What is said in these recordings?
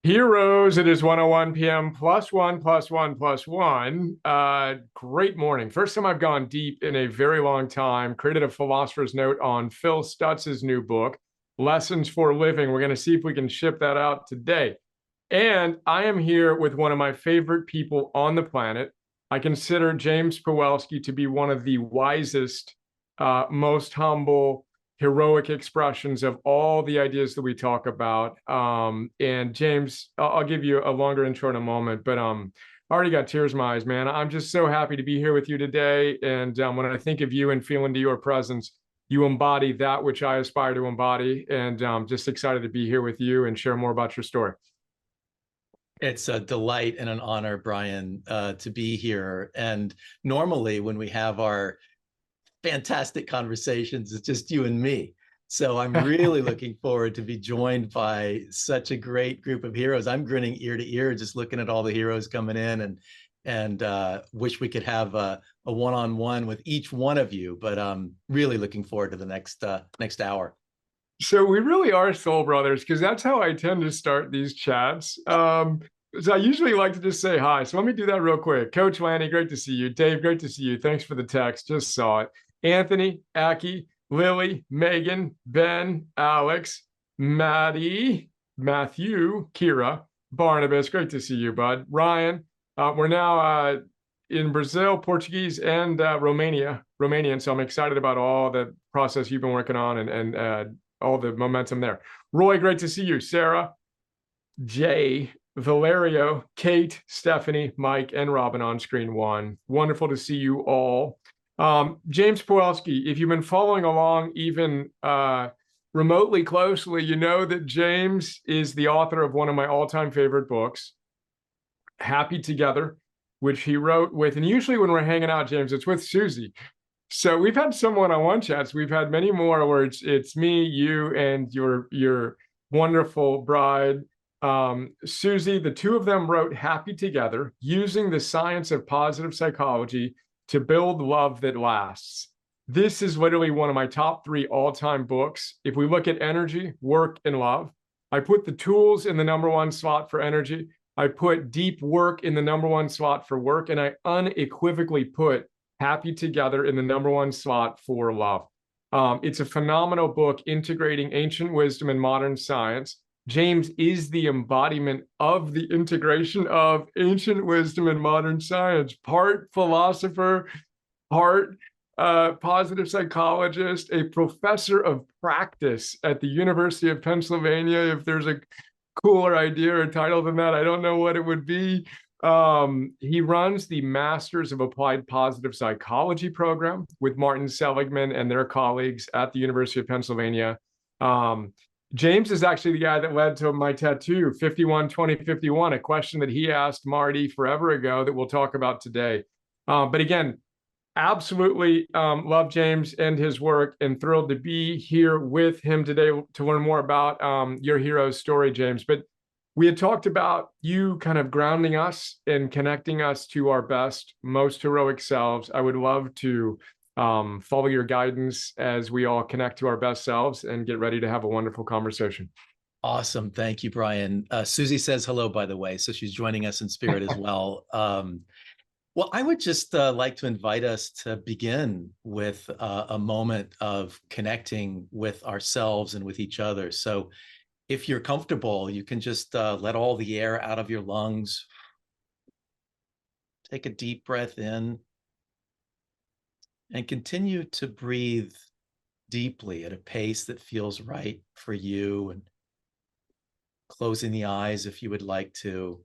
Heroes, it is 1:01 p.m. plus one, plus one, plus one. Great morning. First time I've gone deep in a very long time. Created a philosopher's note on Phil Stutz's new book, Lessons for Living. We're going to see if we can ship that out today. And I am here with one of my favorite people on the planet. I consider James Pawelski to be one of the wisest, most humble, heroic expressions of all the ideas that we talk about. And James, I'll give you a longer intro in a moment, but I already got tears in my eyes, man. I'm just so happy to be here with you today. And when I think of you and feel into your presence, you embody that which I aspire to embody. And I'm just excited to be here with you and share more about your story. It's a delight and an honor, Brian, to be here. And normally when we have our fantastic conversations, it's just you and me. So I'm really looking forward to be joined by such a great group of heroes. I'm grinning ear to ear, just looking at all the heroes coming in, and wish we could have a one-on-one with each one of you. But I'm really looking forward to the next hour. So we really are soul brothers, because that's how I tend to start these chats. So I usually like to just say hi. So let me do that real quick. Coach Lanny, great to see you. Dave, great to see you. Thanks for the text. Just saw it. Anthony, Aki, Lily, Megan, Ben, Alex, Maddie, Matthew, Kira, Barnabas, great to see you, bud. Ryan, we're now in Brazil, Portuguese, and Romanian. So I'm excited about all the process you've been working on and all the momentum there. Roy, great to see you. Sarah, Jay, Valerio, Kate, Stephanie, Mike, and Robin on screen one. Wonderful to see you all. James Pawelski, if you've been following along even remotely closely, you know that James is the author of one of my all-time favorite books, Happy Together, which he wrote with, and usually when we're hanging out, James, it's with Susie. So we've had some one-on-one chats. We've had many more where it's me, you, and your wonderful bride, Susie. The two of them wrote Happy Together using the science of positive psychology to build love that lasts. This is literally one of my top 3 all-time books. If we look at energy, work, and love, I put the tools in the #1 slot for energy. I put deep work in the #1 slot for work, and I unequivocally put Happy Together in the #1 slot for love. It's a phenomenal book integrating ancient wisdom and modern science. James is the embodiment of the integration of ancient wisdom and modern science, part philosopher, part positive psychologist, a professor of practice at the University of Pennsylvania. If there's a cooler idea or title than that, I don't know what it would be. He runs the Masters of Applied Positive Psychology program with Martin Seligman and their colleagues at the University of Pennsylvania. James is actually the guy that led to my tattoo, 51-20-51, a question that he asked Marty forever ago that we'll talk about today. But again, absolutely love James and his work, and thrilled to be here with him today to learn more about your hero's story, James. But we had talked about you kind of grounding us and connecting us to our best, most heroic selves. I would love to follow your guidance as we all connect to our best selves and get ready to have a wonderful conversation. Awesome. Thank you, Brian. Susie says hello, by the way, so she's joining us in spirit as well. Well, I would just like to invite us to begin with a moment of connecting with ourselves and with each other. So if you're comfortable, you can just let all the air out of your lungs. Take a deep breath in and continue to breathe deeply at a pace that feels right for you, and closing the eyes if you would like to.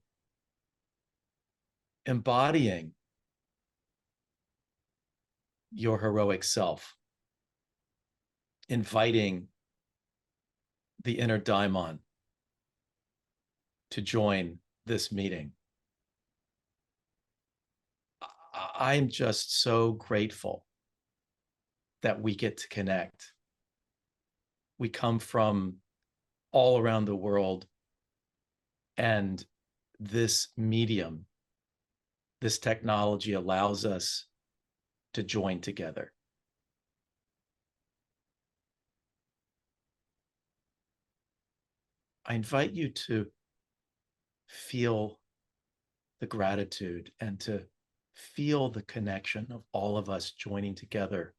Embodying your heroic self, inviting the inner daimon to join this meeting. I'm just so grateful that we get to connect. We come from all around the world, and this medium, this technology allows us to join together. I invite you to feel the gratitude and to feel the connection of all of us joining together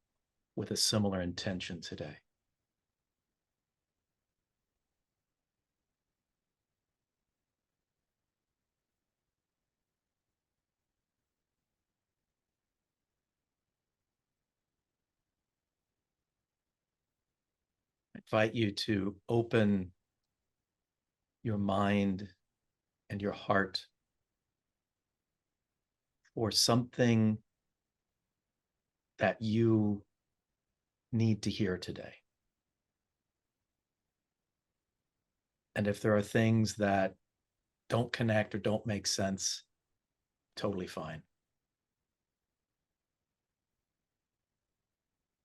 with a similar intention today. I invite you to open your mind and your heart for something that you need to hear today. And if there are things that don't connect or don't make sense, totally fine.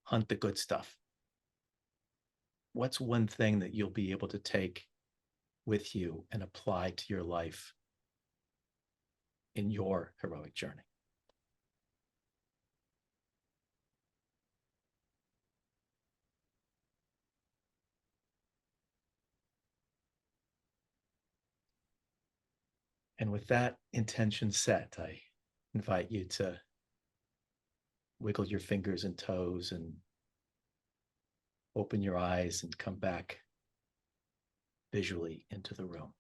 Hunt the good stuff. What's one thing that you'll be able to take with you and apply to your life in your heroic journey? And with that intention set, I invite you to wiggle your fingers and toes and open your eyes and come back visually into the room.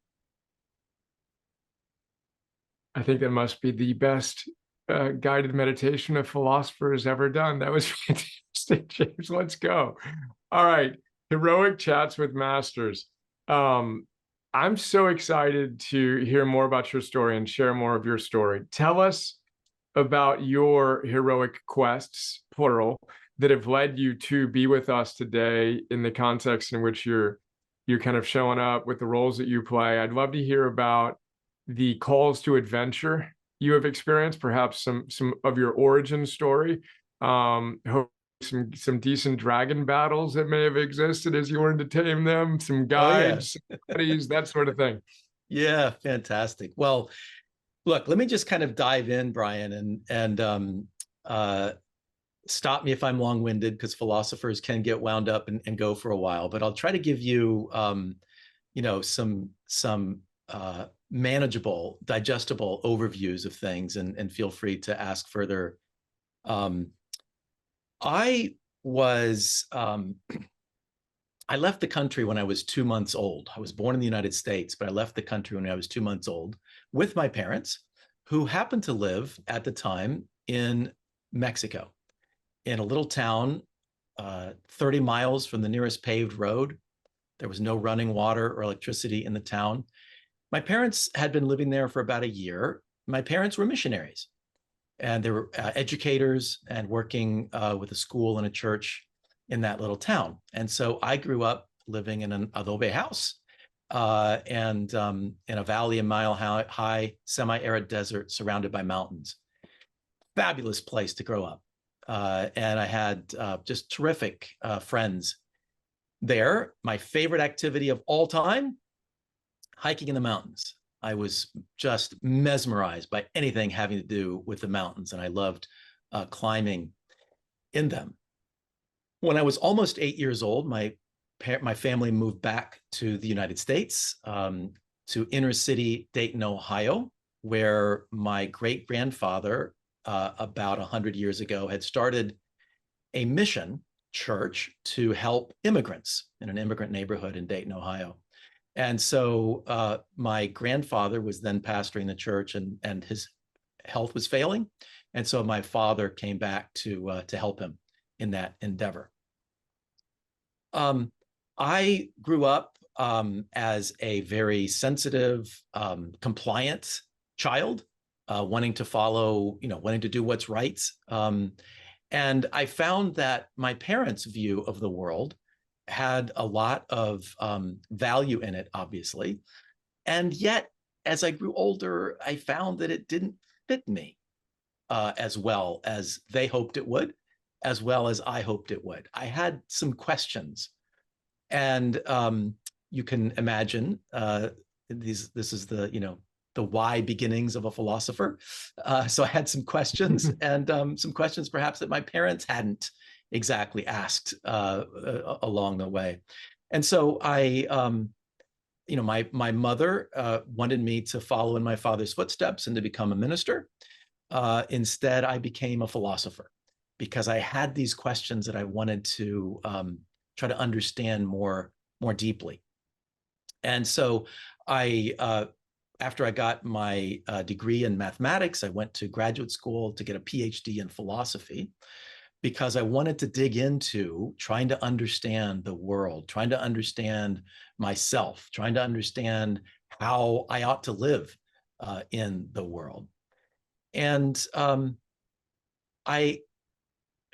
I think that must be the best guided meditation a philosopher has ever done. That was fantastic, James. Let's go. All right. Heroic Chats with Masters. I'm so excited to hear more about your story and share more of your story. Tell us about your heroic quests, plural, that have led you to be with us today in the context in which you're kind of showing up with the roles that you play. I'd love to hear about the calls to adventure you have experienced, perhaps some of your origin story, some decent dragon battles that may have existed as you learned to tame them, some guides, some buddies, that sort of thing. Yeah, fantastic. Well, look, let me just kind of dive in, Brian, and stop me if I'm long-winded, because philosophers can get wound up and go for a while. But I'll try to give you, some manageable, digestible overviews of things, and feel free to ask further. I left the country when I was 2 months old. I was born in the United States, but I left the country when I was 2 months old with my parents, who happened to live at the time in Mexico, in a little town 30 miles from the nearest paved road. There was no running water or electricity in the town. My parents had been living there for about a year. My parents were missionaries, and they were educators and working with a school and a church in that little town. And so I grew up living in an adobe house and in a valley a mile high, semi-arid desert surrounded by mountains. Fabulous place to grow up. And I had just terrific friends there. My favorite activity of all time, hiking in the mountains. I was just mesmerized by anything having to do with the mountains, and I loved climbing in them. When I was almost 8 years old, my family moved back to the United States, to inner city Dayton, Ohio, where my great-grandfather, about 100 years ago, had started a mission church to help immigrants in an immigrant neighborhood in Dayton, Ohio. And so my grandfather was then pastoring the church, and his health was failing. And so my father came back to help him in that endeavor. I grew up as a very sensitive, compliant child, wanting to follow, wanting to do what's right. And I found that my parents' view of the world had a lot of value in it, obviously. And yet, as I grew older, I found that it didn't fit me as well as they hoped it would, as well as I hoped it would. I had some questions. And you can imagine this is the why beginnings of a philosopher. So I had some questions, and some questions perhaps that my parents hadn't exactly asked along the way. And so I my mother wanted me to follow in my father's footsteps and to become a minister. Instead, I became a philosopher because I had these questions that I wanted to try to understand more deeply. And so after I got my degree in mathematics, I went to graduate school to get a Ph.D. in philosophy because I wanted to dig into trying to understand the world, trying to understand myself, trying to understand how I ought to live in the world. And I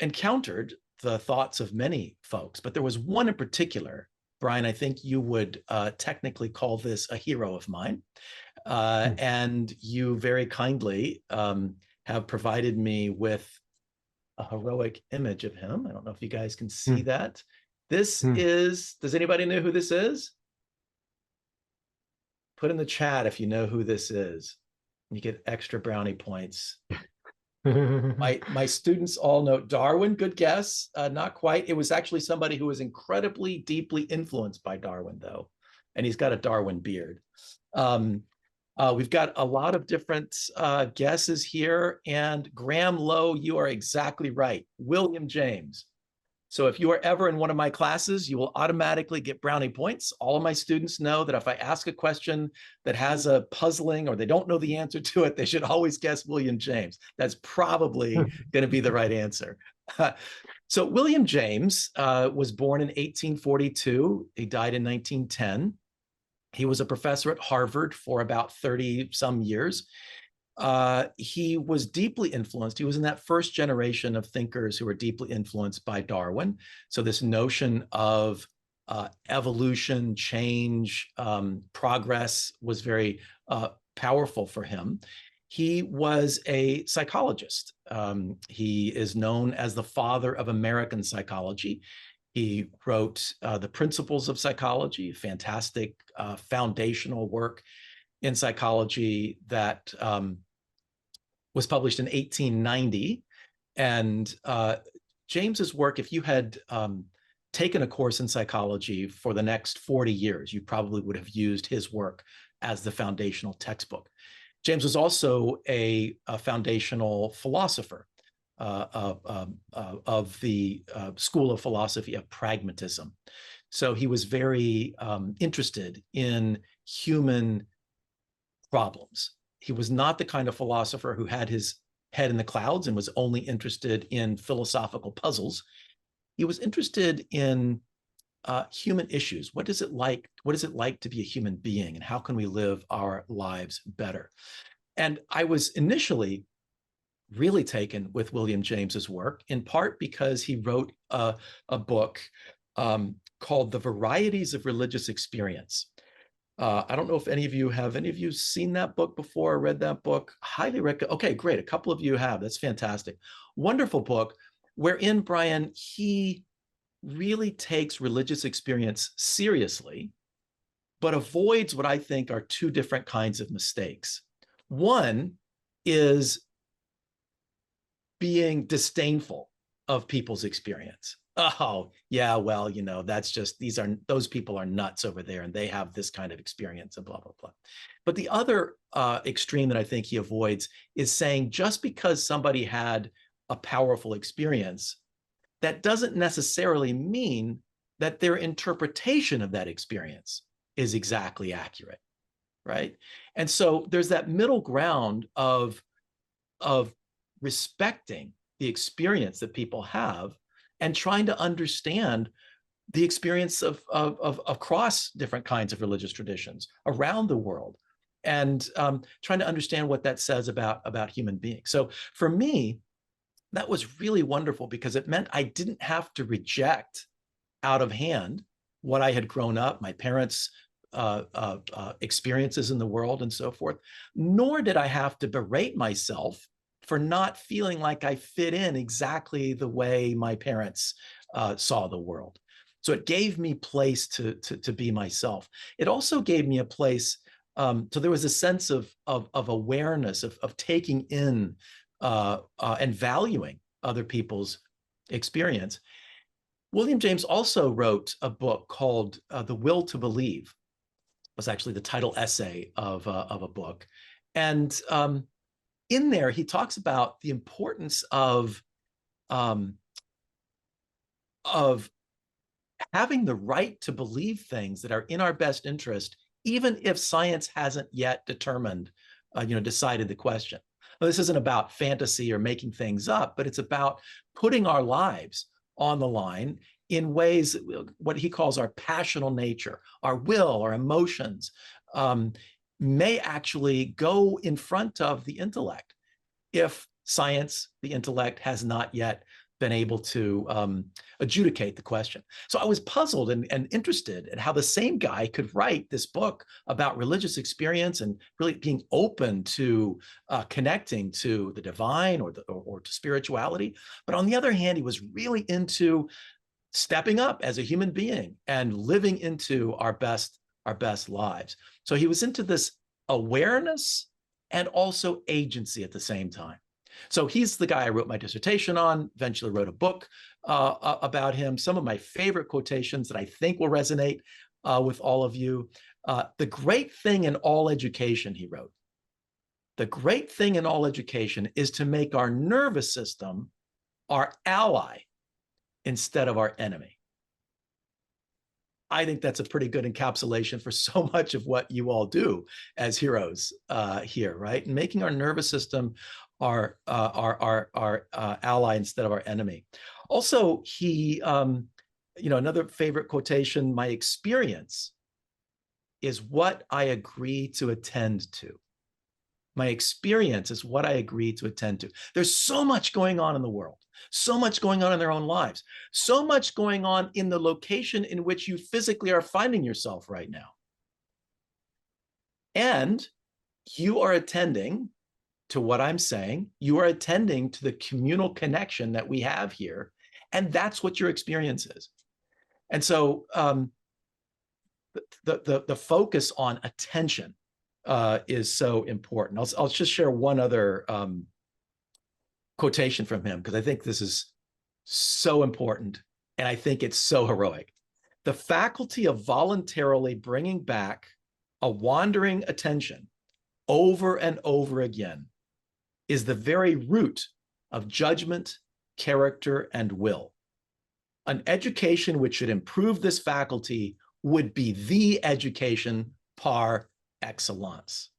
encountered the thoughts of many folks, but there was one in particular, Brian, I think you would technically call this a hero of mine. And you very kindly have provided me with a heroic image of him. I don't know if you guys can see that. This is, does anybody know who this is? Put in the chat if you know who this is. You get extra brownie points. My students all know Darwin. Good guess. Not quite. It was actually somebody who was incredibly deeply influenced by Darwin, though. And he's got a Darwin beard. We've got a lot of different guesses here. And Graham Lowe, you are exactly right. William James. So if you are ever in one of my classes, you will automatically get brownie points. All of my students know that if I ask a question that has a puzzling or they don't know the answer to it, they should always guess William James. That's probably going to be the right answer. So William James was born in 1842. He died in 1910. He was a professor at Harvard for about 30 some years. He was deeply influenced. He was in that first generation of thinkers who were deeply influenced by Darwin. So this notion of evolution, change, progress was very powerful for him. He was a psychologist. He is known as the father of American psychology. He wrote The Principles of Psychology, fantastic foundational work in psychology that was published in 1890. And James's work, if you had taken a course in psychology for the next 40 years, you probably would have used his work as the foundational textbook. James was also a foundational philosopher of the school of philosophy of pragmatism. So he was very interested in human problems. He was not the kind of philosopher who had his head in the clouds and was only interested in philosophical puzzles. He was interested in human issues. What is it like? What is it like to be a human being, and how can we live our lives better? And I was initially really taken with William James's work, in part because he wrote a book called The Varieties of Religious Experience. I don't know if any of you seen that book before or read that book? Highly recommend. Okay, great. A couple of you have. That's fantastic. Wonderful book wherein, Brian, he really takes religious experience seriously, but avoids what I think are two different kinds of mistakes. One is being disdainful of people's experience. Oh, yeah, well, that's just, those people are nuts over there and they have this kind of experience and blah, blah, blah. But the other extreme that I think he avoids is saying just because somebody had a powerful experience, that doesn't necessarily mean that their interpretation of that experience is exactly accurate, right? And so there's that middle ground of respecting the experience that people have and trying to understand the experience of across different kinds of religious traditions around the world, and trying to understand what that says about human beings. So for me, that was really wonderful because it meant I didn't have to reject out of hand what I had grown up, my parents' experiences in the world and so forth, nor did I have to berate myself for not feeling like I fit in exactly the way my parents saw the world. So it gave me place to be myself. It also gave me a place, so there was a sense of awareness, of taking in and valuing other people's experience. William James also wrote a book called The Will to Believe. was actually the title essay of a book. And in there, he talks about the importance of having the right to believe things that are in our best interest, even if science hasn't yet determined, decided the question. Now, this isn't about fantasy or making things up, but it's about putting our lives on the line in ways, what he calls our passional nature, our will, our emotions, may actually go in front of the intellect if science, the intellect, has not yet been able to adjudicate the question. So I was puzzled and interested in how the same guy could write this book about religious experience and really being open to connecting to the divine or to spirituality. But on the other hand, he was really into stepping up as a human being and living into our best lives. So he was into this awareness and also agency at the same time. So he's the guy I wrote my dissertation on, eventually wrote a book about him. Some of my favorite quotations that I think will resonate with all of you. The great thing in all education, he wrote, the great thing in all education is to make our nervous system our ally instead of our enemy. I think that's a pretty good encapsulation for so much of what you all do as heroes here, right? And making our nervous system our ally instead of our enemy. Also, he, another favorite quotation, my experience is what I agree to attend to. My experience is what I agree to attend to. There's so much going on in the world, so much going on in their own lives, so much going on in the location in which you physically are finding yourself right now. And you are attending to what I'm saying. You are attending to the communal connection that we have here. And that's what your experience is. And so the focus on attention is so important. I'll just share one other quotation from him, because I think this is so important, and I think it's so heroic. The faculty of voluntarily bringing back a wandering attention over and over again is the very root of judgment, character, and will. An education which should improve this faculty would be the education par excellence.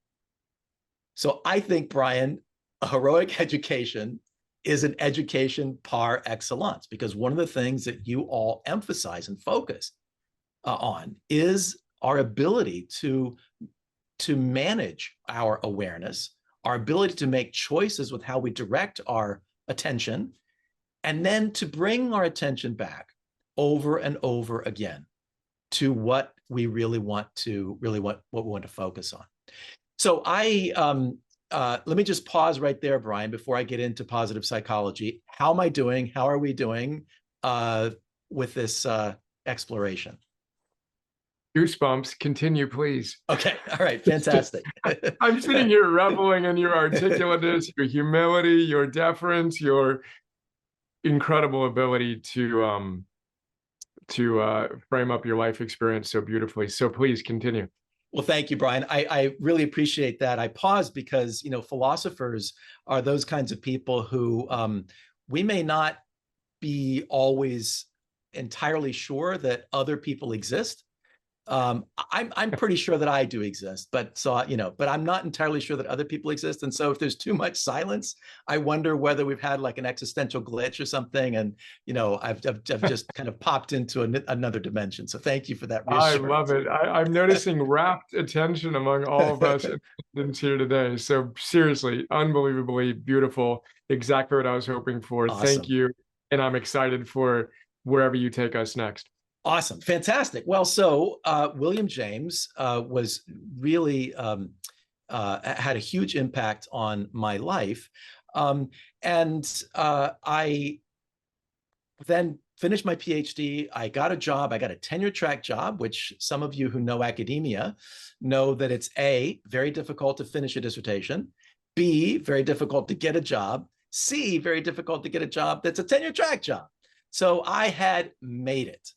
So I think, Brian, a heroic education is an education par excellence, because one of the things that you all emphasize and focus on is our ability to manage our awareness, our ability to make choices with how we direct our attention, and then to bring our attention back over and over again to what we really want to focus on. So let me just pause right there, Brian, before I get into positive psychology. How am I doing? How are we doing with this exploration? Goosebumps. Continue, please. Okay. All right. Fantastic. I'm sitting here reveling in your articulateness, your humility, your deference, your incredible ability to frame up your life experience so beautifully. So please continue. Well, thank you, Brian. I really appreciate that. I paused because, philosophers are those kinds of people who we may not be always entirely sure that other people exist. I'm pretty sure that I do exist, but I'm not entirely sure that other people exist. And so if there's too much silence, I wonder whether we've had like an existential glitch or something. And, I've just kind of popped into another dimension. So thank you for that reassurance. I love it. I'm noticing rapt attention among all of us here today. So seriously, unbelievably beautiful. Exactly what I was hoping for. Awesome. Thank you. And I'm excited for wherever you take us next. Awesome. Fantastic. Well, so William James was really had a huge impact on my life. And I then finished my PhD. I got a job. I got a tenure track job, which some of you who know academia know that it's A, very difficult to finish a dissertation, B, very difficult to get a job, C, very difficult to get a job that's a tenure track job. So I had made it,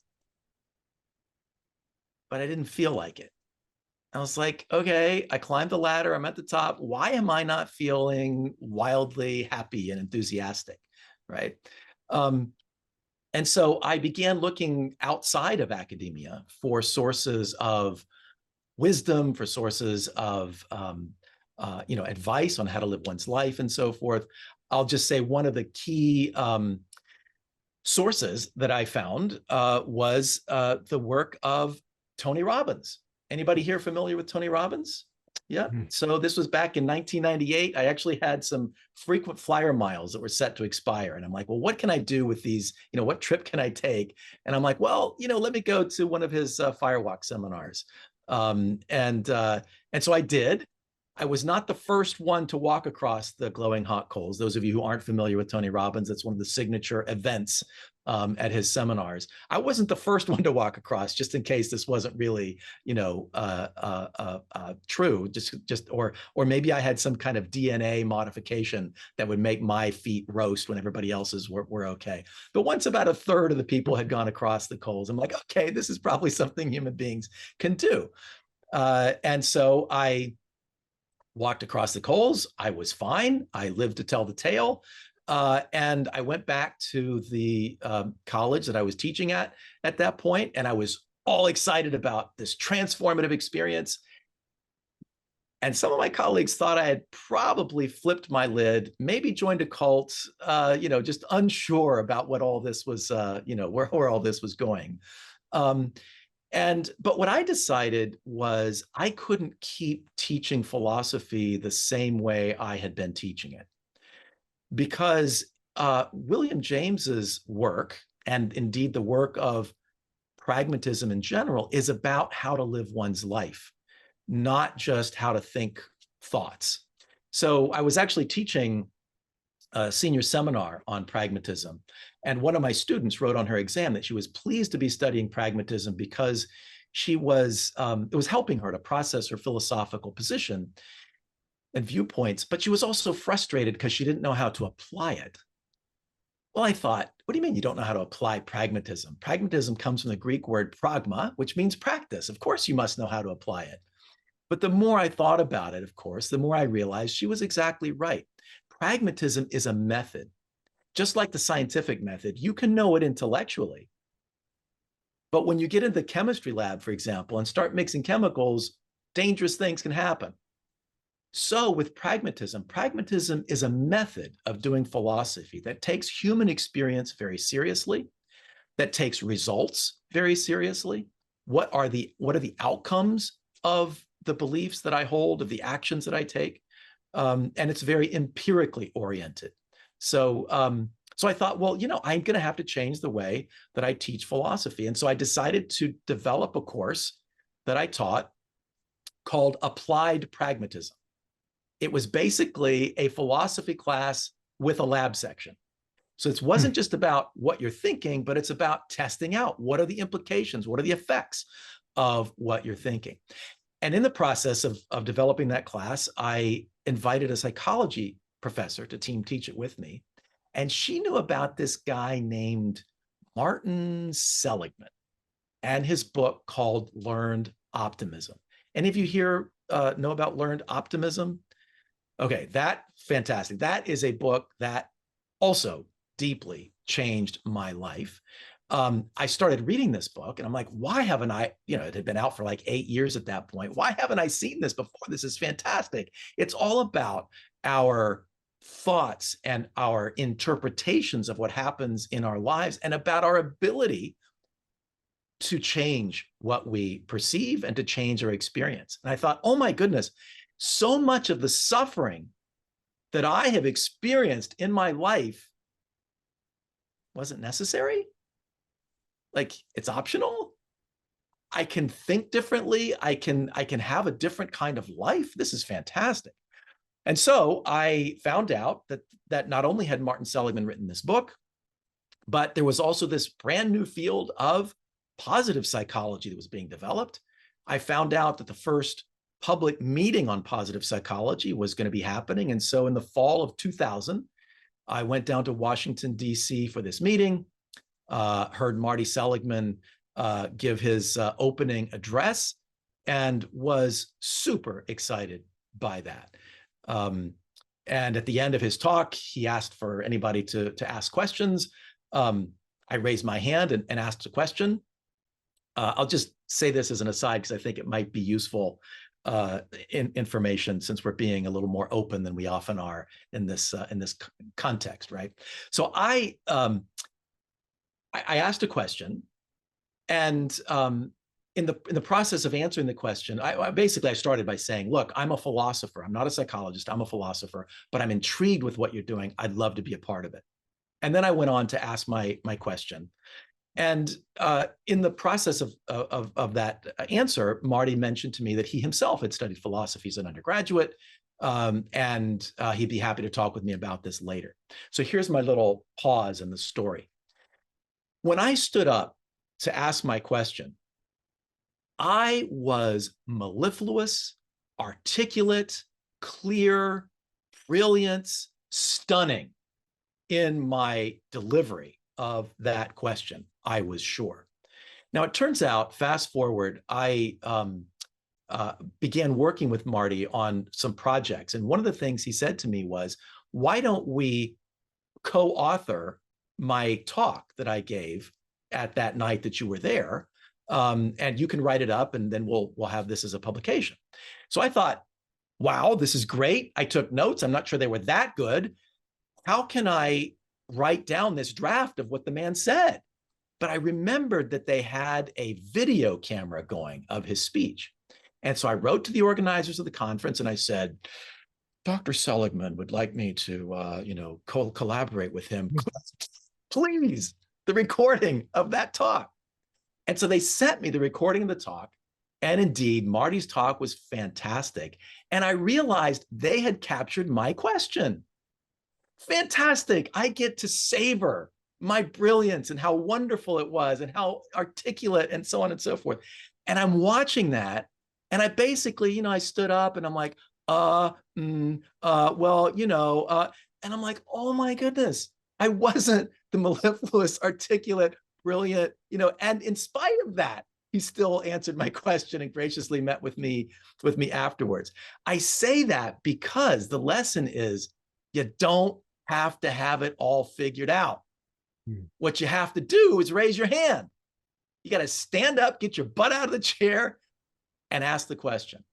but I didn't feel like it. I was like, okay, I climbed the ladder. I'm at the top. Why am I not feeling wildly happy and enthusiastic? Right. Um, and so I began looking outside of academia for sources of wisdom, for sources of advice on how to live one's life and so forth. I'll just say one of the key sources that I found was the work of Tony Robbins. Anybody here familiar with Tony Robbins? Yeah. So this was back in 1998. I actually had some frequent flyer miles that were set to expire. And I'm like, well, what can I do with these? What trip can I take? And I'm like, well, let me go to one of his firewalk seminars. And so I did. I was not the first one to walk across the glowing hot coals. Those of you who aren't familiar with Tony Robbins, that's one of the signature events at his seminars. I wasn't the first one to walk across, just in case this wasn't really, true. Or maybe I had some kind of DNA modification that would make my feet roast when everybody else's were okay. But once about a third of the people had gone across the coals, I'm like, okay, this is probably something human beings can do. And so I walked across the coals. I was fine. I lived to tell the tale. And I went back to the college that I was teaching at that point, and I was all excited about this transformative experience. And some of my colleagues thought I had probably flipped my lid, maybe joined a cult, just unsure about what all this was, where all this was going. But what I decided was I couldn't keep teaching philosophy the same way I had been teaching it, because William James's work, and indeed the work of pragmatism in general, is about how to live one's life, not just how to think thoughts. So I was actually teaching a senior seminar on pragmatism. And one of my students wrote on her exam that she was pleased to be studying pragmatism because it was helping her to process her philosophical position and viewpoints, but she was also frustrated because she didn't know how to apply it. Well, I thought, what do you mean you don't know how to apply pragmatism? Pragmatism comes from the Greek word pragma, which means practice. Of course, you must know how to apply it. But the more I thought about it, of course, the more I realized she was exactly right. Pragmatism is a method. Just like the scientific method, you can know it intellectually. But when you get into the chemistry lab, for example, and start mixing chemicals, dangerous things can happen. So with pragmatism is a method of doing philosophy that takes human experience very seriously, that takes results very seriously. What are the outcomes of the beliefs that I hold, of the actions that I take? And it's very empirically oriented. So I thought, well, I'm going to have to change the way that I teach philosophy. And so I decided to develop a course that I taught called Applied Pragmatism. It was basically a philosophy class with a lab section. So it wasn't just about what you're thinking, but it's about testing out what are the implications, what are the effects of what you're thinking. And in the process of developing that class, I invited a psychology professor to team teach it with me. And she knew about this guy named Martin Seligman and his book called Learned Optimism. Any of you here know about Learned Optimism? Okay, fantastic. That is a book that also deeply changed my life. I started reading this book and I'm like, why haven't I, it had been out for like 8 years at that point. Why haven't I seen this before? This is fantastic. It's all about our thoughts and our interpretations of what happens in our lives and about our ability to change what we perceive and to change our experience. And I thought, oh my goodness, so much of the suffering that I have experienced in my life wasn't necessary. Like, it's optional. I can think differently. I can have a different kind of life. This is fantastic. And so I found out that not only had Martin Seligman written this book, but there was also this brand new field of positive psychology that was being developed. I found out that the first public meeting on positive psychology was going to be happening. And so in the fall of 2000, I went down to Washington, D.C. for this meeting, heard Marty Seligman give his opening address. and was super excited by that. And at the end of his talk, he asked for anybody to ask questions. I raised my hand and asked a question. I'll just say this as an aside because I think it might be useful information, since we're being a little more open than we often are in this context, right? So I asked a question, and in the process of answering the question, I started by saying, look, I'm a philosopher. I'm not a psychologist. I'm a philosopher, but I'm intrigued with what you're doing. I'd love to be a part of it. And then I went on to ask my question. And in the process of that answer, Marty mentioned to me that he himself had studied philosophy as an undergraduate, and he'd be happy to talk with me about this later. So here's my little pause in the story. When I stood up to ask my question, I was mellifluous, articulate, clear, brilliant, stunning in my delivery of that question, I was sure. Now, it turns out, fast forward, I began working with Marty on some projects. And one of the things he said to me was, why don't we co-author my talk that I gave at that night that you were there? And you can write it up, and then we'll have this as a publication. So I thought, wow, this is great. I took notes. I'm not sure they were that good. How can I write down this draft of what the man said? But I remembered that they had a video camera going of his speech. And so I wrote to the organizers of the conference and I said, Dr. Seligman would like me to, collaborate with him. Please, the recording of that talk. And so they sent me the recording of the talk. And indeed, Marty's talk was fantastic. And I realized they had captured my question. Fantastic. I get to savor my brilliance and how wonderful it was and how articulate and so on and so forth. And I'm watching that. And I basically, I stood up and I'm like, and I'm like, oh my goodness, I wasn't the mellifluous, articulate, brilliant, and in spite of that, he still answered my question and graciously met with me afterwards. I say that because the lesson is you don't have to have it all figured out. What you have to do is raise your hand. You got to stand up, get your butt out of the chair, and ask the question.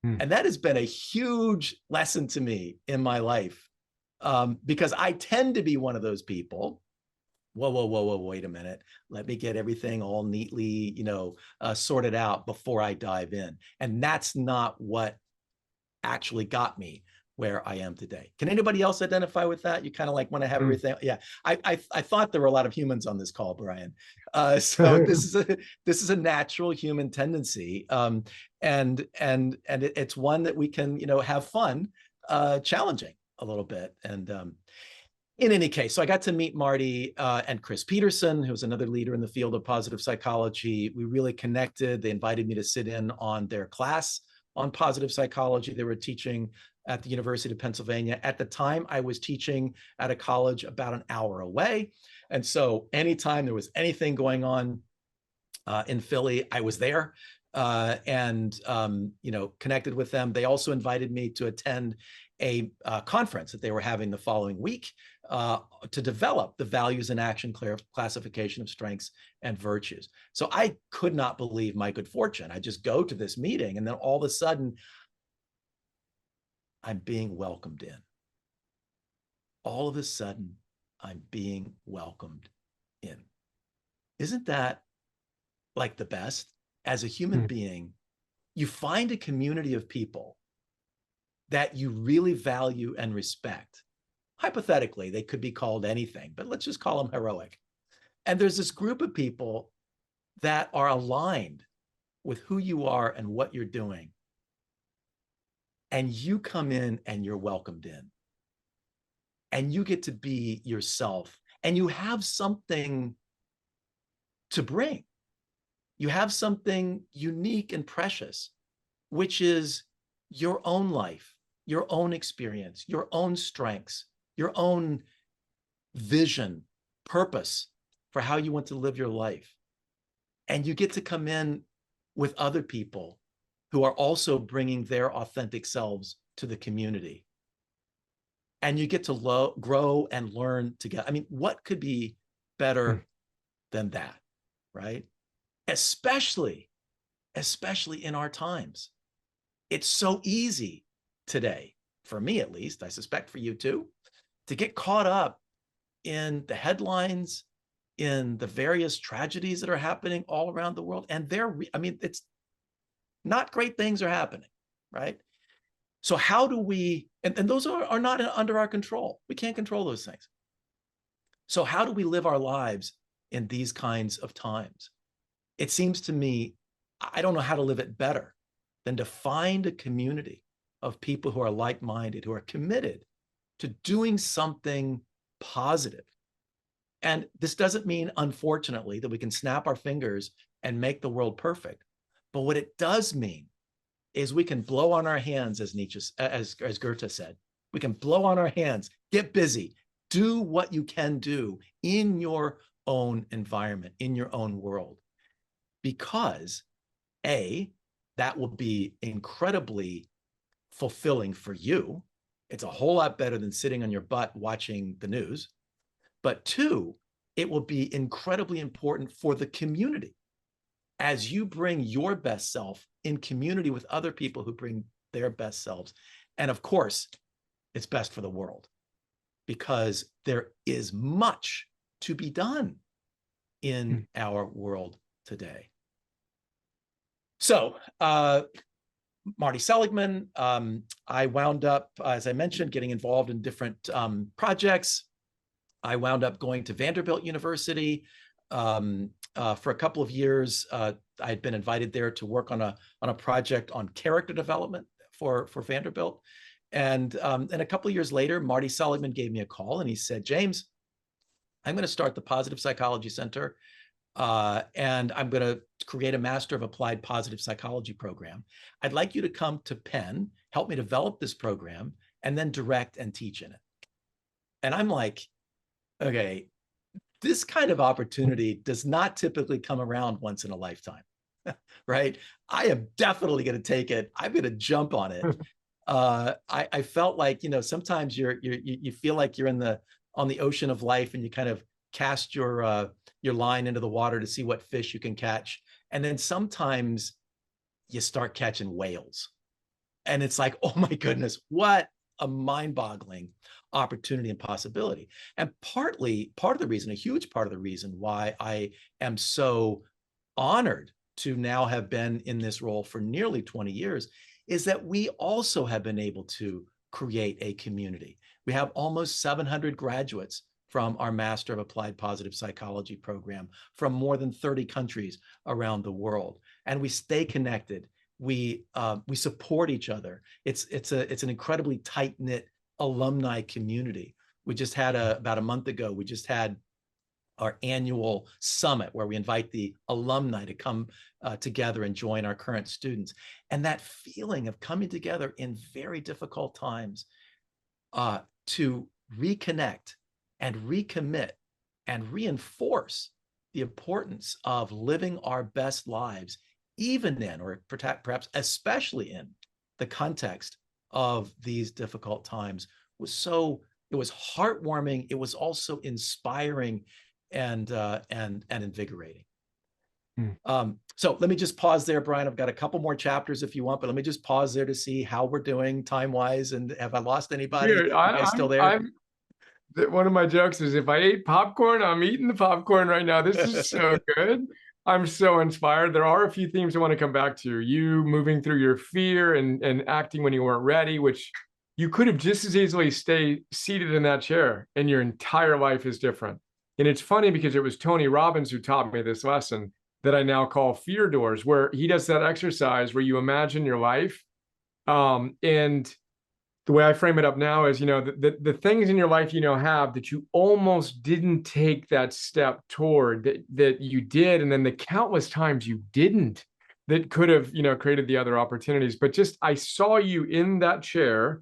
And that has been a huge lesson to me in my life, because I tend to be one of those people. Whoa, wait a minute. Let me get everything all neatly, sorted out before I dive in. And that's not what actually got me where I am today. Can anybody else identify with that? You kind of like want to have everything. Yeah, I thought there were a lot of humans on this call, Brian. So this is a natural human tendency, and it's one that we can have fun challenging a little bit. And in any case, so I got to meet Marty and Chris Peterson, who's another leader in the field of positive psychology. We really connected. They invited me to sit in on their class on positive psychology. They were teaching at the University of Pennsylvania. At the time, I was teaching at a college about an hour away. And so anytime there was anything going on in Philly, I was there and connected with them. They also invited me to attend a conference that they were having the following week to develop the values and action classification of strengths and virtues. So I could not believe my good fortune. I just go to this meeting and then all of a sudden I'm being welcomed in. All of a sudden I'm being welcomed in. Isn't that like the best? As a human being, you find a community of people that you really value and respect. Hypothetically, they could be called anything, but let's just call them heroic. And there's this group of people that are aligned with who you are and what you're doing. And you come in and you're welcomed in. And you get to be yourself. And you have something to bring. You have something unique and precious, which is your own life, your own experience, your own strengths, your own vision, purpose for how you want to live your life. And you get to come in with other people who are also bringing their authentic selves to the community. And you get to grow and learn together. I mean, what could be better than that, right? Especially in our times. It's so easy today, for me at least, I suspect for you too, to get caught up in the headlines, in the various tragedies that are happening all around the world. And it's not great things are happening, right? So how do we, and those are not under our control. We can't control those things. So how do we live our lives in these kinds of times? It seems to me, I don't know how to live it better than to find a community of people who are like-minded, who are committed to doing something positive. And this doesn't mean, unfortunately, that we can snap our fingers and make the world perfect. But what it does mean is we can blow on our hands, as Goethe said. We can blow on our hands, get busy, do what you can do in your own environment, in your own world. Because A, that will be incredibly fulfilling for you. It's a whole lot better than sitting on your butt watching the news. But two, it will be incredibly important for the community as you bring your best self in community with other people who bring their best selves. And of course, it's best for the world because there is much to be done in our world today. So, Marty Seligman, I wound up, as I mentioned, getting involved in different projects. I wound up going to Vanderbilt University for a couple of years. I had been invited there to work on a project on character development for Vanderbilt. And a couple of years later, Marty Seligman gave me a call and he said, James, I'm going to start the Positive Psychology Center. And I'm going to create a Master of Applied Positive Psychology program. I'd like you to come to Penn, help me develop this program, and then direct and teach in it. And I'm like, okay, this kind of opportunity does not typically come around once in a lifetime, right? I am definitely going to take it. I'm going to jump on it. I felt like, sometimes you feel like you're on the ocean of life and you kind of cast your line into the water to see what fish you can catch. And then sometimes you start catching whales. And it's like, oh my goodness, what a mind-boggling opportunity and possibility. And part of the reason, a huge part of the reason why I am so honored to now have been in this role for nearly 20 years is that we also have been able to create a community. We have almost 700 graduates from our Master of Applied Positive Psychology program from more than 30 countries around the world. And we stay connected. We support each other. It's an incredibly tight-knit alumni community. We just had about a month ago, we just had our annual summit where we invite the alumni to come together and join our current students. And that feeling of coming together in very difficult times to reconnect and recommit and reinforce the importance of living our best lives, even in, or perhaps especially in, the context of these difficult times it was heartwarming. It was also inspiring and invigorating. So let me just pause there, Brian. I've got a couple more chapters if you want, but let me just pause there to see how we're doing time-wise. And have I lost anybody? Weird. Are you guys still there? One of my jokes is if I ate popcorn, I'm eating the popcorn right now. This is so good. I'm so inspired. There are a few themes I want to come back to. You moving through your fear and acting when you weren't ready, which you could have just as easily stayed seated in that chair and your entire life is different. And it's funny because it was Tony Robbins who taught me this lesson that I now call fear doors, where he does that exercise where you imagine your life. And the way I frame it up now is, the things in your life, have that you almost didn't take that step toward that you did. And then the countless times you didn't, that could have, created the other opportunities. But just, I saw you in that chair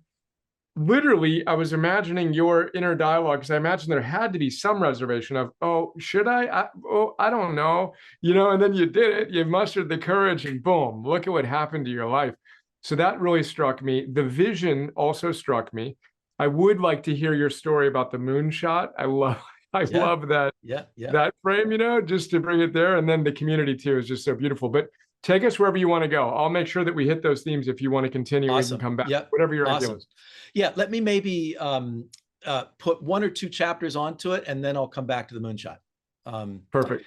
literally, I was imagining your inner dialogue because I imagine there had to be some reservation of, oh, should I don't know, and then you did it, you mustered the courage, and boom, look at what happened to your life. So that really struck me. The vision also struck me. I would like to hear your story about the moonshot. I Yeah, love that yeah. that frame, just to bring it there. And then the community too is just so beautiful. But take us wherever you want to go. I'll make sure that we hit those themes. If you want to continue, we can Awesome. come back, Yep. whatever your ideal Awesome. is. Yeah, let me maybe put one or two chapters onto it, and then I'll come back to the moonshot. Perfect.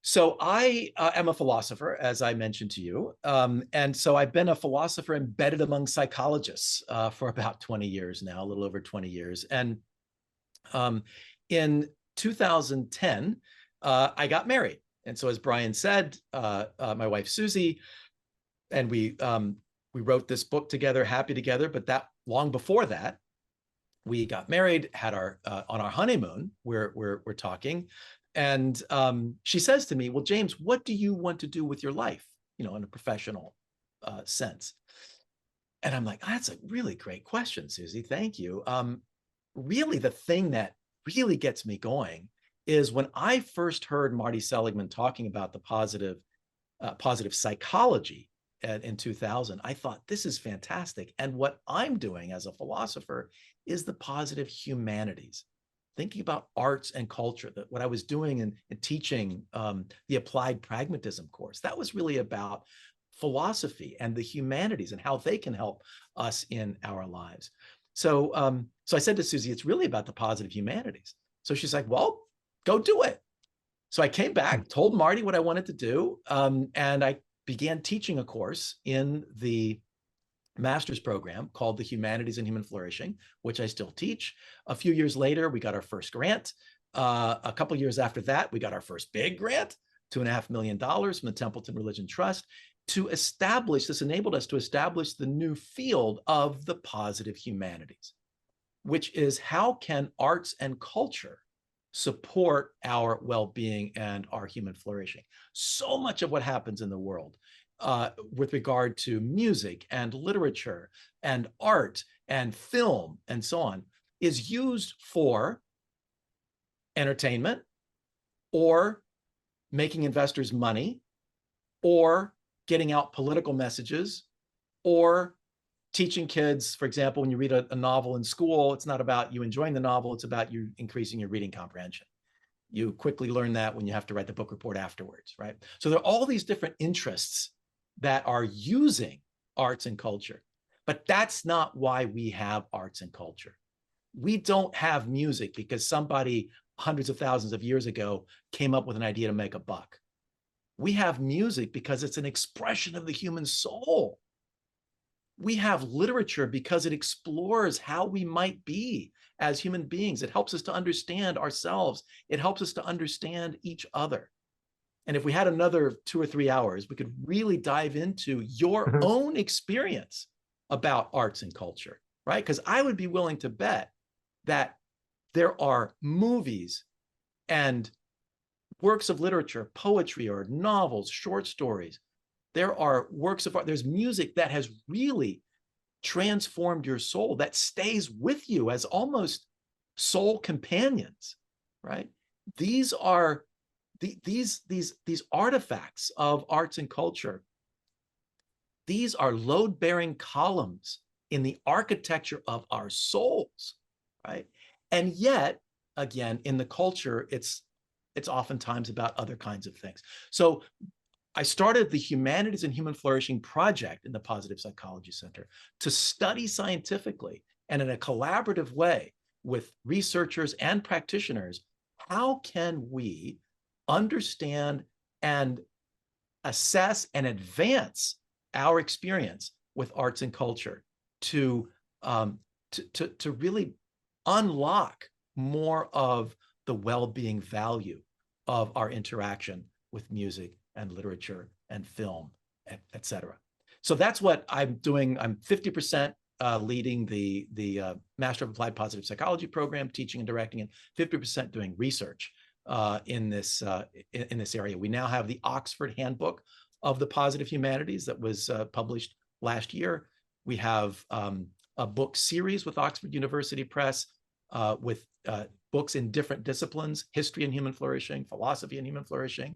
So I am a philosopher, as I mentioned to you. And so I've been a philosopher embedded among psychologists for about 20 years now, a little over 20 years. And in 2010, I got married. And so as Brian said, my wife, Susie, and we wrote this book together, Happy Together. But that long before that, we got married, had our on our honeymoon. We're talking, and she says to me, "Well, James, what do you want to do with your life? In a professional sense." And I'm like, "That's a really great question, Susie. Thank you." Really, the thing that really gets me going is when I first heard Marty Seligman talking about the positive psychology in 2000, I thought, this is fantastic. And what I'm doing as a philosopher is the positive humanities, thinking about arts and culture. That what I was doing in teaching the applied pragmatism course, that was really about philosophy and the humanities and how they can help us in our lives. So, I said to Susie, it's really about the positive humanities. So she's like, well, go do it. So I came back, told Marty what I wanted to do, and I began teaching a course in the master's program called the Humanities and Human Flourishing, which I still teach. A few years later, we got our first grant. A couple of years after that, we got our first big grant, $2.5 million from the Templeton Religion Trust, to establish, this enabled us to establish the new field of the positive humanities, which is how can arts and culture support our well-being and our human flourishing. So much of what happens in the world with regard to music and literature and art and film and so on is used for entertainment or making investors money or getting out political messages or teaching kids. For example, when you read a novel in school, it's not about you enjoying the novel, it's about you increasing your reading comprehension. You quickly learn that when you have to write the book report afterwards, right? So there are all these different interests that are using arts and culture, but that's not why we have arts and culture. We don't have music because somebody hundreds of thousands of years ago came up with an idea to make a buck. We have music because it's an expression of the human soul. We have literature because it explores how we might be as human beings. It helps us to understand ourselves. It helps us to understand each other. And if we had another 2 or 3 hours, we could really dive into your own experience about arts and culture, right? Because I would be willing to bet that there are movies and works of literature, poetry or novels, short stories. There are works of art, there's music that has really transformed your soul, that stays with you as almost soul companions, right? These are these artifacts of arts and culture. These are load-bearing columns in the architecture of our souls, right? And yet, again, in the culture, it's oftentimes about other kinds of things. So I started the Humanities and Human Flourishing Project in the Positive Psychology Center to study scientifically and in a collaborative way with researchers and practitioners, how can we understand and assess and advance our experience with arts and culture to really unlock more of the well-being value of our interaction with music and literature and film, et cetera. So that's what I'm doing. I'm 50% leading the Master of Applied Positive Psychology program, teaching and directing, and 50% doing research in this area. We now have the Oxford Handbook of the Positive Humanities that was published last year. We have a book series with Oxford University Press, with books in different disciplines: history and human flourishing, philosophy and human flourishing,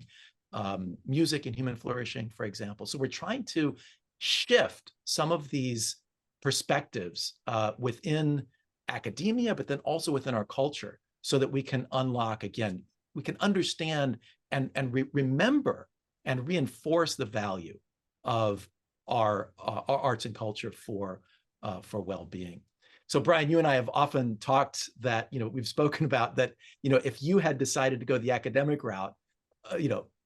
music and human flourishing, for example. So we're trying to shift some of these perspectives within academia, but then also within our culture, so that we can unlock, again, we can understand and remember and reinforce the value of our arts and culture for well-being. So Brian, you and I have often talked that, we've spoken about that, if you had decided to go the academic route,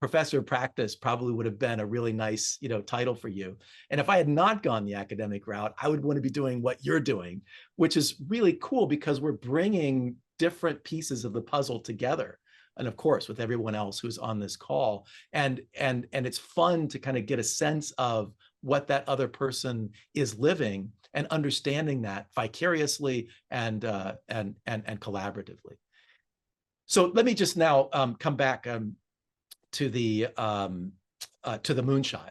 professor of practice probably would have been a really nice, title for you. And if I had not gone the academic route, I would want to be doing what you're doing, which is really cool because we're bringing different pieces of the puzzle together. And of course, with everyone else who's on this call, and it's fun to kind of get a sense of what that other person is living and understanding that vicariously and collaboratively. So let me just now come back to the moonshot.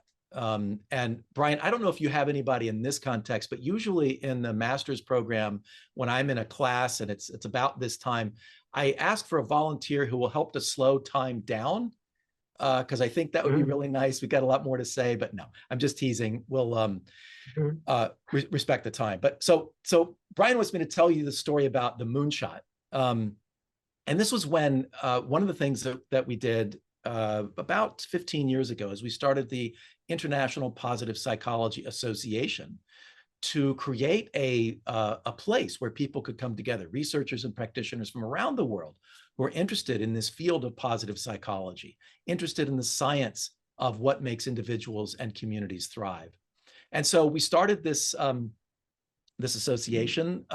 And Brian, I don't know if you have anybody in this context, but usually in the master's program, when I'm in a class and it's about this time, I ask for a volunteer who will help to slow time down, because I think that would be really nice. We've got a lot more to say, but no, I'm just teasing. We'll respect the time. But so Brian wants me to tell you the story about the moonshot. And this was when one of the things that we did about 15 years ago is we started the International Positive Psychology Association to create a place where people could come together, researchers and practitioners from around the world who are interested in this field of positive psychology, interested in the science of what makes individuals and communities thrive. And so we started this association.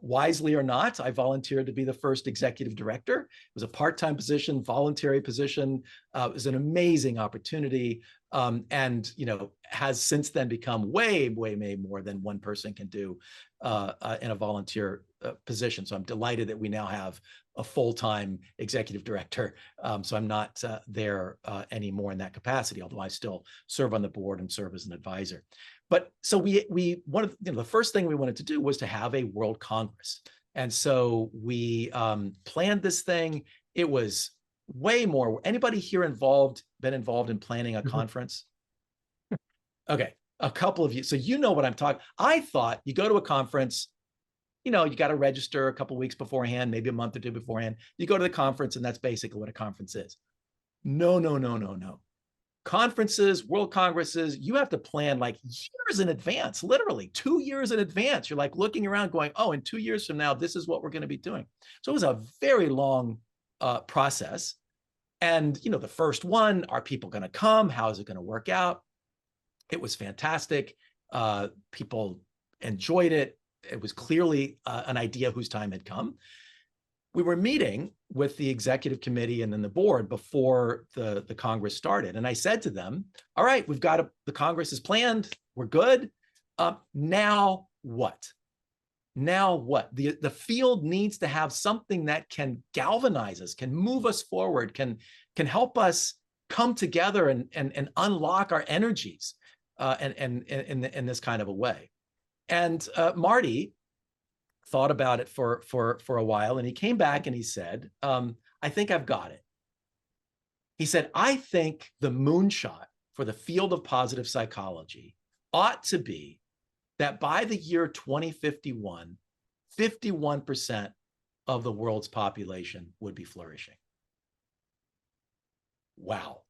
Wisely or not, I volunteered to be the first executive director. It was a part-time position, voluntary position. It was an amazing opportunity, and has since then become way more than one person can do in a volunteer position. So I'm delighted that we now have a full-time executive director. So I'm not there anymore in that capacity, although I still serve on the board and serve as an advisor. But so we one of the first thing we wanted to do was to have a World Congress. And so we planned this thing. It was way more. Anybody here been involved in planning a conference? Okay, a couple of you. So you know what I'm talking. I thought you go to a conference, you got to register a couple of weeks beforehand, maybe a month or two beforehand. You go to the conference, and that's basically what a conference is. No. Conferences, World Congresses, you have to plan like years in advance, literally 2 years in advance. You're like looking around going, oh, in 2 years from now, this is what we're going to be doing. So it was a very long process. And, the first one, are people going to come? How is it going to work out? It was fantastic. People enjoyed it. It was clearly an idea whose time had come. We were meeting with the executive committee and then the board before the Congress started. And I said to them, all right, we've got the Congress is planned. We're good. Now what? Now what? The field needs to have something that can galvanize us, can move us forward, can help us come together and unlock our energies and in this kind of a way. And Marty thought about it for a while, and he came back and he said, I think I've got it. He said, I think the moonshot for the field of positive psychology ought to be that by the year 2051, 51% of the world's population would be flourishing. Wow,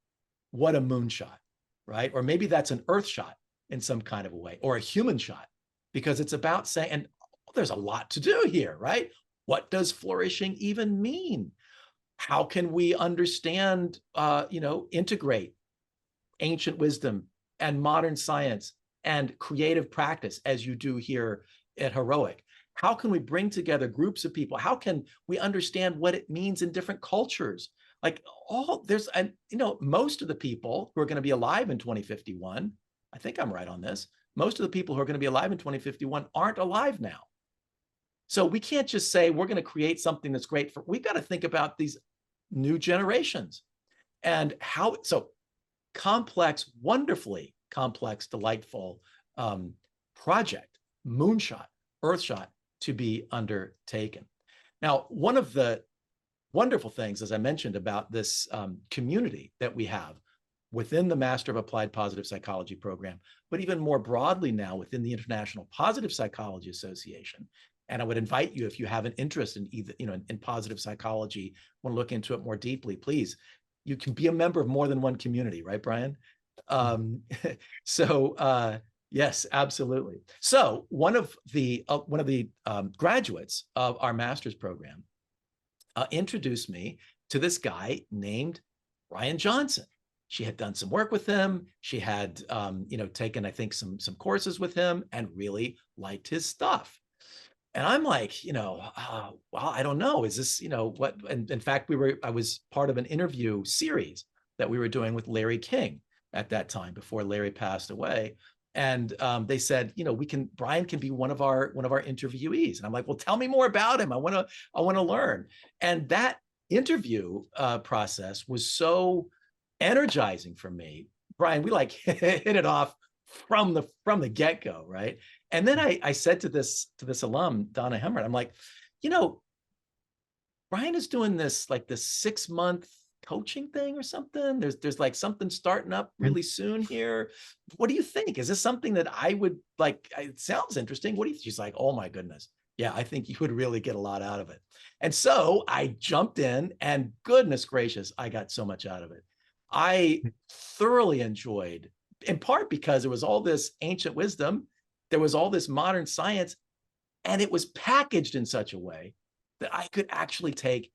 what a moonshot, right? Or maybe that's an earth shot in some kind of a way, or a human shot, because it's about saying, and there's a lot to do here, right? What does flourishing even mean? How can we understand, integrate ancient wisdom and modern science and creative practice as you do here at Heroic? How can we bring together groups of people? How can we understand what it means in different cultures? Like most of the people who are going to be alive in 2051, I think I'm right on this, most of the people who are going to be alive in 2051 aren't alive now. So we can't just say we're going to create something that's great we've got to think about these new generations and how, so complex, wonderfully complex, delightful project, moonshot, earthshot to be undertaken. Now, one of the wonderful things, as I mentioned, about this community that we have within the Master of Applied Positive Psychology program, but even more broadly now within the International Positive Psychology Association. And I would invite you, if you have an interest in either, in positive psychology, want to look into it more deeply, please, you can be a member of more than one community, right, Brian? Yes, absolutely. So one of the graduates of our master's program introduced me to this guy named Brian Johnson. She had done some work with him. She had, taken, I think, some courses with him and really liked his stuff. And I'm like, well, I don't know. Is this, what? And in fact, I was part of an interview series that we were doing with Larry King at that time before Larry passed away. And they said, Brian can be one of our interviewees. And I'm like, well, tell me more about him. I want to learn. And that interview process was so energizing for me. Brian, we like hit it off from the get-go, right? And then I said to this alum, Donna Hemmert, I'm like, Brian is doing this 6-month coaching thing or something. There's like something starting up really soon here. What do you think? Is this something that I would like? It sounds interesting. What do you? She's like, oh my goodness. Yeah, I think you would really get a lot out of it. And so I jumped in, and goodness gracious, I got so much out of it. I thoroughly enjoyed, in part because there was all this ancient wisdom, there was all this modern science, and it was packaged in such a way that I could actually take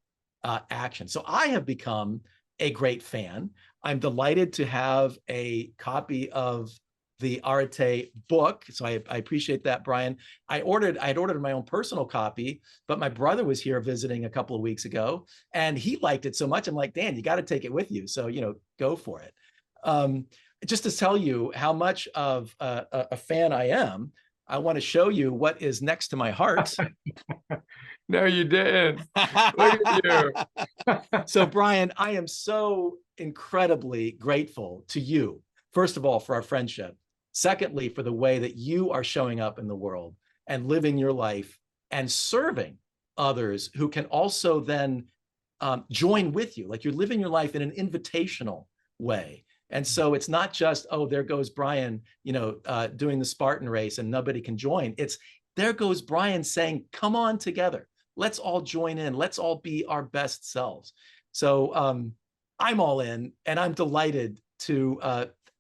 action. So I have become a great fan. I'm delighted to have a copy of the Arete book. So I appreciate that, Brian. I had ordered my own personal copy, but my brother was here visiting a couple of weeks ago, and he liked it so much. I'm like, Dan, you got to take it with you. So, go for it. Just to tell you how much of a fan I am, I want to show you what is next to my heart. No, you didn't. Look at you. So, Brian, I am so incredibly grateful to you, first of all, for our friendship. Secondly, for the way that you are showing up in the world and living your life and serving others who can also then join with you. Like, you're living your life in an invitational way. And so it's not just, oh, there goes Brian, doing the Spartan race and nobody can join. It's, there goes Brian saying, come on together. Let's all join in. Let's all be our best selves. So I'm all in, and I'm delighted to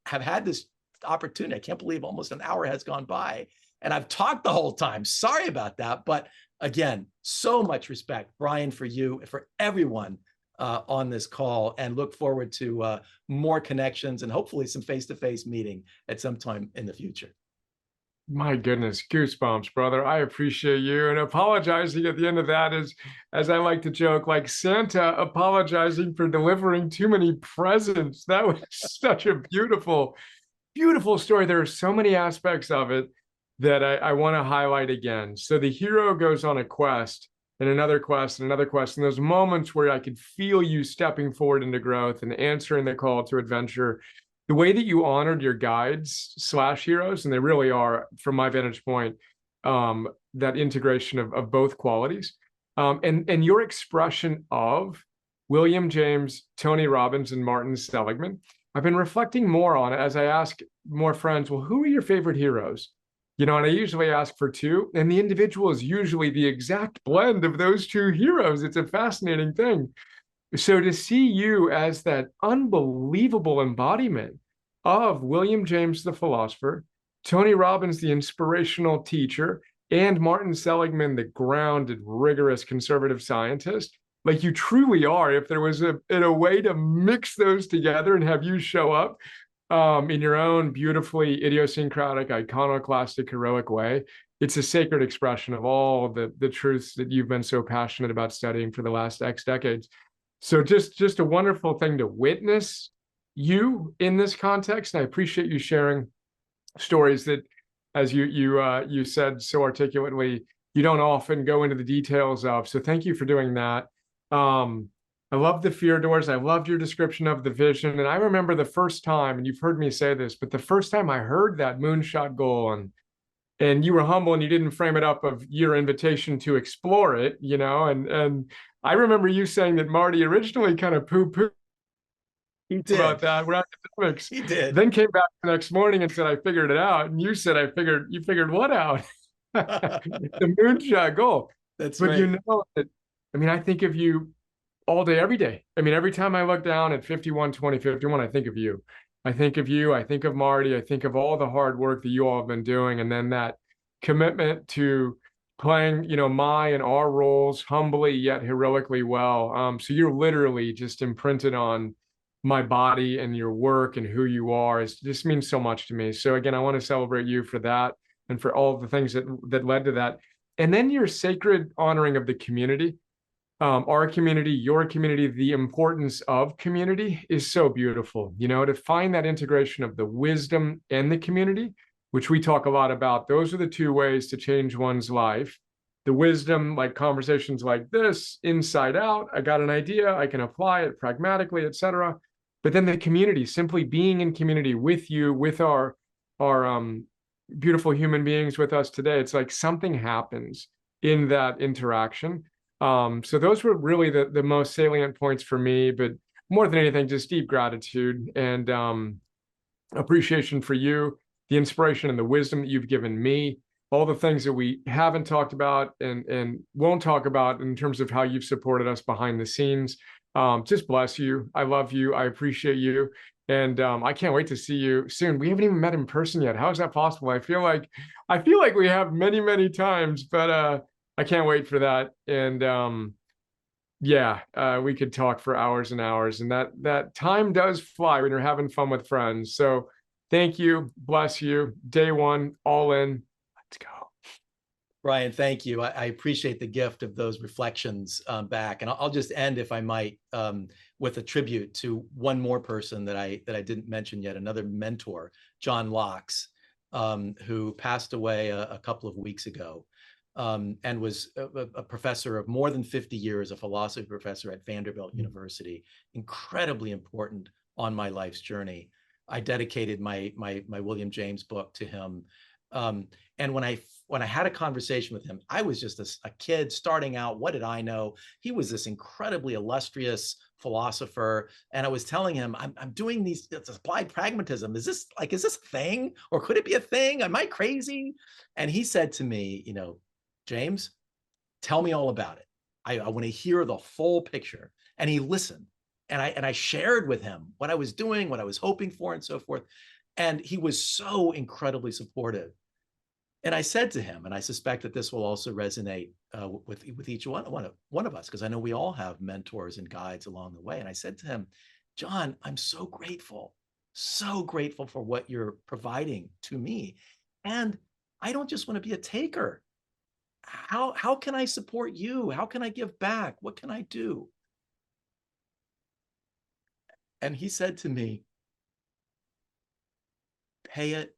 have had this opportunity. I can't believe almost an hour has gone by, and I've talked the whole time. Sorry about that. But again, so much respect, Brian, for you and for everyone on this call, and look forward to more connections and hopefully some face-to-face meeting at some time in the future. My goodness, goosebumps, brother. I appreciate you. And apologizing at the end of that is, as I like to joke, like Santa apologizing for delivering too many presents. That was such a beautiful, beautiful story. There are so many aspects of it that I want to highlight again. So the hero goes on a quest and another quest and another quest. And those moments where I could feel you stepping forward into growth and answering the call to adventure, the way that you honored your guides / heroes, and they really are, from my vantage point, that integration of both qualities, and your expression of William James, Tony Robbins, and Martin Seligman. I've been reflecting more on it as I ask more friends, well, who are your favorite heroes? And I usually ask for two, and the individual is usually the exact blend of those two heroes. It's a fascinating thing. So to see you as that unbelievable embodiment of William James, the philosopher, Tony Robbins, the inspirational teacher, and Martin Seligman, the grounded, rigorous conservative scientist, like you truly are, if there was a way to mix those together and have you show up in your own beautifully idiosyncratic, iconoclastic, heroic way, it's a sacred expression of all the truths that you've been so passionate about studying for the last X decades. So just a wonderful thing to witness you in this context. And I appreciate you sharing stories that, as you said so articulately, you don't often go into the details of. So thank you for doing that. I love the fear doors. I loved your description of the vision. And I remember the first time, and you've heard me say this, but the first time I heard that moonshot goal and and you were humble and you didn't frame it up of your invitation to explore it, and I remember you saying that Marty originally kind of poo-pooed He about did. that. We're academics. He did. Then came back the next morning and said, I figured it out. And you said, you figured what out? The moonshot goal. That's But right. that, I mean, I think of you all day, every day. I mean, every time I look down at 51, 20, 51, I think of you. I think of you. I think of Marty. I think of all the hard work that you all have been doing. And then that commitment to playing, my and our roles humbly yet heroically well. So you're literally just imprinted on my body and your work and who you are. It just means so much to me. So again, I want to celebrate you for that and for all the things that led to that. And then your sacred honoring of the community, our community, your community, the importance of community is so beautiful. To find that integration of the wisdom and the community, which we talk a lot about. Those are the two ways to change one's life. The wisdom, like conversations like this, inside out. I got an idea, I can apply it pragmatically, etc. But then the community, simply being in community with you, with our beautiful human beings with us today. It's like something happens in that interaction. So those were really the most salient points for me, but more than anything, just deep gratitude and appreciation for you, the inspiration and the wisdom that you've given me, all the things that we haven't talked about and won't talk about in terms of how you've supported us behind the scenes. Just bless you. I love you. I appreciate you. And I can't wait to see you soon. We haven't even met in person yet. How is that possible? I feel like we have many, many times, but I can't wait for that. And we could talk for hours and hours. And that time does fly when you're having fun with friends. So thank you. Bless you. Day one, all in. Let's go. Brian, thank you. I appreciate the gift of those reflections back. And I'll just end, if I might, with a tribute to one more person that I didn't mention yet, another mentor, John Locke, who passed away a couple of weeks ago, and was a professor of more than 50 years, a philosophy professor at Vanderbilt University, incredibly important on my life's journey. I dedicated my William James book to him. And when I had a conversation with him, I was just a kid starting out. What did I know? He was this incredibly illustrious philosopher. And I was telling him, I'm doing these, it's applied pragmatism. Is this a thing? Or could it be a thing? Am I crazy? And he said to me, James, tell me all about it. I want to hear the full picture. And he listened. And I shared with him what I was doing, what I was hoping for, and so forth. And he was so incredibly supportive. And I said to him, and I suspect that this will also resonate with each one of us, because I know we all have mentors and guides along the way. And I said to him, John, I'm so grateful for what you're providing to me. And I don't just want to be a taker. How can I support you? How can I give back? What can I do? And he said to me, pay it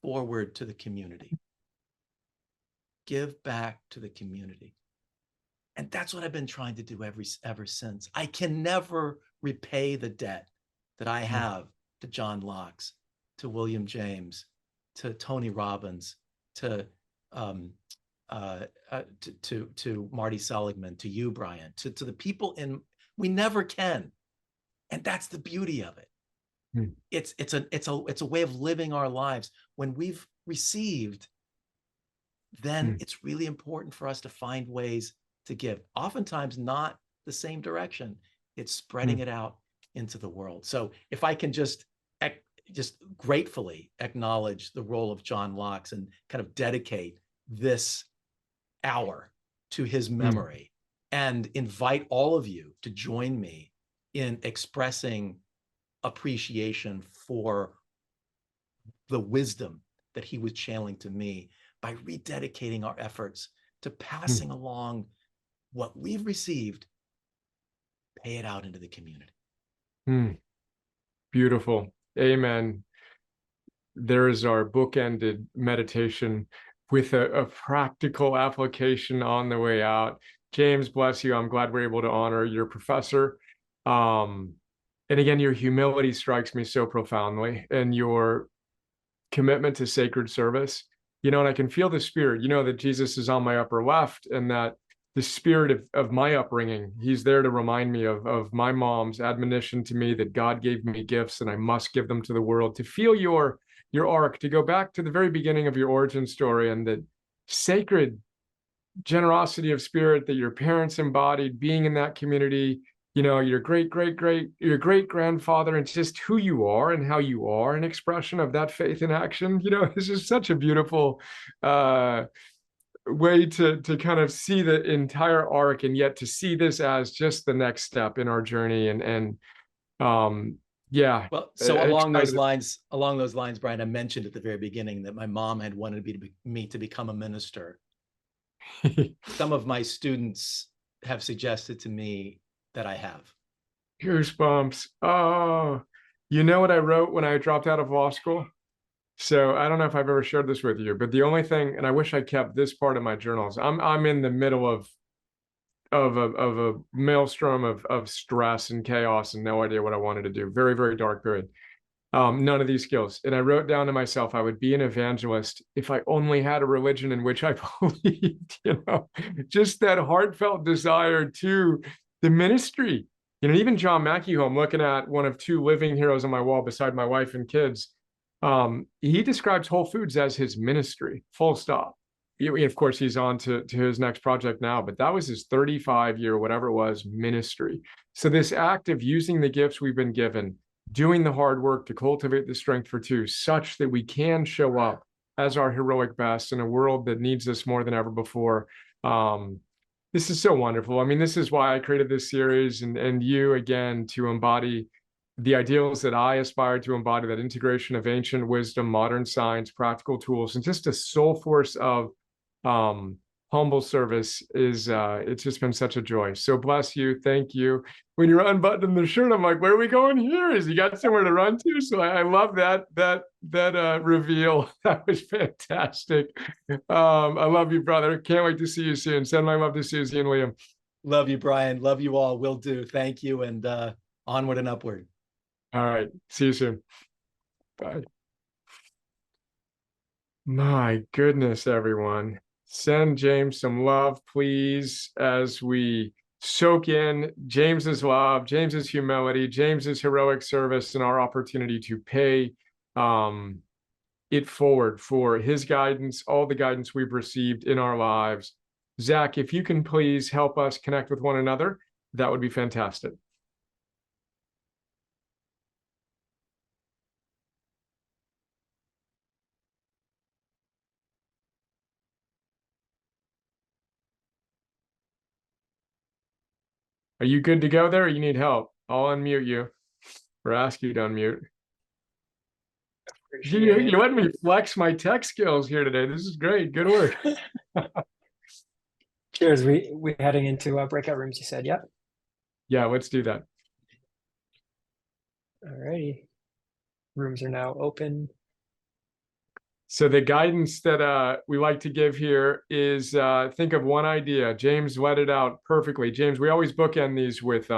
forward to the community. Give back to the community. And that's what I've been trying to do ever since. I can never repay the debt that I have to John Locke, to William James, to Tony Robbins, to Marty Seligman, to you, Brian, to the people we never can. And that's the beauty of it. It's a way of living our lives. When we've received, then it's really important for us to find ways to give. Oftentimes not the same direction. It's spreading it out into the world. So if I can just gratefully acknowledge the role of John Locke and kind of dedicate this hour to his memory and invite all of you to join me in expressing appreciation for the wisdom that he was channeling to me by rededicating our efforts to passing along what we've received, pay it out into the community. Beautiful. Amen. There is our bookended meditation with a practical application on the way out. James, bless you. I'm glad we're able to honor your professor. And again, your humility strikes me so profoundly, and your commitment to sacred service. and I can feel the spirit, that Jesus is on my upper left, and that the spirit of my upbringing, he's there to remind me of my mom's admonition to me that God gave me gifts and I must give them to the world. To feel your arc, to go back to the very beginning of your origin story, and the sacred generosity of spirit that your parents embodied, being in that community, your great grandfather, and just who you are and how you are an expression of that faith in action. This is such a beautiful way to kind of see the entire arc, and yet to see this as just the next step in our journey. And yeah. Well, so along those lines, Brian, I mentioned at the very beginning that my mom had wanted me to become a minister. Some of my students have suggested to me that I have. Goosebumps. Oh, you know what I wrote when I dropped out of law school? So I don't know if I've ever shared this with you, but the only thing, and I wish I kept this part of my journals. I'm in the middle of a maelstrom of stress and chaos and no idea what I wanted to do. Very, very dark period. None of these skills. And I wrote down to myself, I would be an evangelist if I only had a religion in which I believed, just that heartfelt desire to the ministry. Even John Mackey, who I'm looking at, one of two living heroes on my wall beside my wife and kids, he describes Whole Foods as his ministry, full stop. Of course, he's on to his next project now, but that was his 35-year, whatever it was, ministry. So this act of using the gifts we've been given, doing the hard work to cultivate the strength for two, such that we can show up as our heroic best in a world that needs us more than ever before. This is so wonderful. I mean, this is why I created this series, and you, again, to embody the ideals that I aspire to embody, that integration of ancient wisdom, modern science, practical tools, and just a soul force of humble service is it's just been such a joy. So bless you. Thank you. When you're unbuttoning the shirt, I'm like, where are we going here? Is you got somewhere to run to? So I love that reveal. That was fantastic. I love you, brother. Can't wait to see you soon. Send my love to Susie and Liam. Love you, Brian. Love you all. Will do. Thank you. And onward and upward. All right. See you soon. Bye. My goodness, everyone. Send James some love, please, as we soak in James's love, James's humility, James's heroic service, and our opportunity to pay it forward for his guidance, all the guidance we've received in our lives. Zach, if you can please help us connect with one another, that would be fantastic. Are you good to go there, or you need help? I'll unmute you or ask you to unmute. You let me flex my tech skills here today. This is great. Good work. Cheers. We heading into breakout rooms, you said, yep. Yeah, let's do that. All righty. Rooms are now open. So the guidance that we like to give here is think of one idea. James let it out perfectly. James, we always bookend these with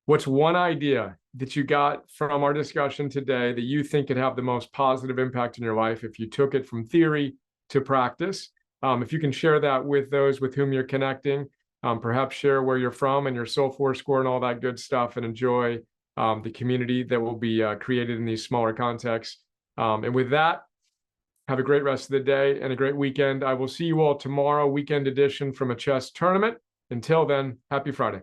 what's one idea that you got from our discussion today that you think could have the most positive impact in your life if you took it from theory to practice? If you can share that with those with whom you're connecting, perhaps share where you're from and your soul force score and all that good stuff, and enjoy the community that will be created in these smaller contexts. And with that, have a great rest of the day and a great weekend. I will see you all tomorrow, weekend edition from a chess tournament. Until then, happy Friday.